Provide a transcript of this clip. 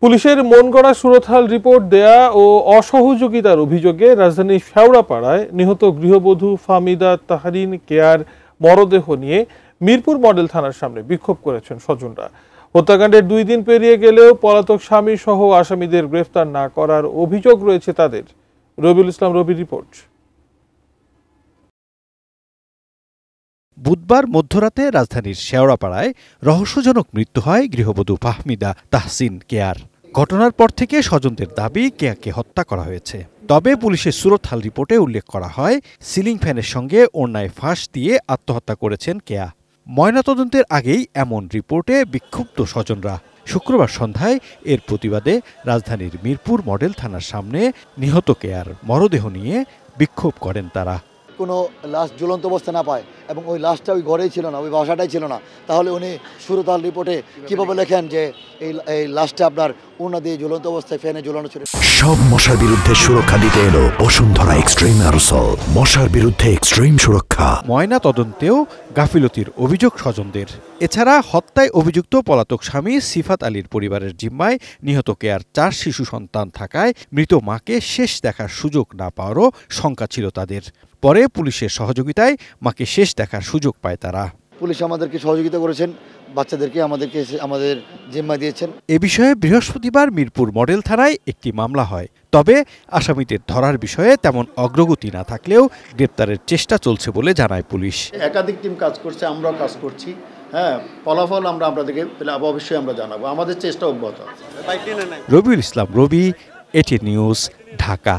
পুলিশের মন গড়া সুরতহাল রিপোর্ট দেয়া ও অসহযোগিতার অভিযোগে রাজধানীর শেওড়াপাড়ায় নিহত গৃহবধূ ফাহমিদা তাহরিন কেয়ার মরদেহ নিয়ে মিরপুর মডেল থানার সামনে বিক্ষোভ করেছেন স্বজনরা। হত্যাকাণ্ডের 2 দিন পেরিয়ে গেলেও পলাতক স্বামী সহ আসামিদের গ্রেফতার না করার অভিযোগ রয়েছে তাদের। রবিউল ইসলাম রবির রিপোর্ট। বুধবার মধ্যরাতে রাজধানীর শেওড়াপাড়ায় রহস্যজনক মৃত্যু হয় গৃহবধূ ফাহমিদা তাহসিন কেয়ার। ঘটনার পর থেকে স্বজনদের দাবি কেয়াকে হত্যা করা হয়েছে। তবে পুলিশের সুরতহাল রিপোর্টে উল্লেখ করা হয় সিলিং ফ্যানের সঙ্গে ওড়নায় ফাঁস দিয়ে আত্মহত্যা করেছেন কেয়া। ময়নাতদন্তের আগেই এমন রিপোর্টে বিক্ষুব্ধ স্বজনরা। শুক্রবার সন্ধ্যায় এর প্রতিবাদে রাজধানীর মিরপুর মডেল থানার সামনে নিহত কেয়ার মরদেহ নিয়ে বিক্ষোভ করেন তারা। কোনো লাশ ঝুলন্ত অবস্থা না পায় এবং ওই লাশটা ওই ঘরেই ছিল না, ওই বাসাটাই ছিল না, তাহলে উনি সুরতহাল রিপোর্টে কিভাবে লেখেন যে এই লাশটা আপনার ওড়না দিয়ে ঝুলন্ত অবস্থায় ফ্যানে ঝুলানো ছিল? সব মশার বিরুদ্ধে সুরক্ষা দিতে এলো বসুন্ধরা এক্সট্রিম অ্যারোসল, মশার বিরুদ্ধে এক্সট্রিম সুরক্ষা। ময়না তদন্তেও গাফিলতির অভিযোগ স্বজনদের। এছাড়া হত্যায় অভিযুক্ত পলাতক স্বামী সিফাত আলীর পরিবারের জিম্মায় নিহত কেয়ার 4 শিশু সন্তান থাকায় মৃত মাকে শেষ দেখার সুযোগ না পাওয়ারও শঙ্কা ছিল তাদের। পরে পুলিশের সহযোগিতায় মাকে শেষ দেখার সুযোগ পায় তারা। পুলিশ আমাদেরকে সহযোগিতা করেছেন, বাচ্চাদেরকে আমাদের জিম্মা দিয়েছেন। এ বিষয়ে বৃহস্পতিবার মিরপুর মডেল থানায় একটি মামলা হয়। তবে আসামিদের ধরার বিষয়ে তেমন অগ্রগতি না থাকলেও গ্রেপ্তারের চেষ্টা চলছে বলে জানায় পুলিশ। একাধিক টিম কাজ করছে, আমরাও কাজ করছি। ফলাফল আমরা আপনাদেরকে অবশ্যই আমরা জানাবো। আমাদের চেষ্টা অব্যাহত আছে। রবিউল ইসলাম রবি, এটিএন নিউজ, ঢাকা।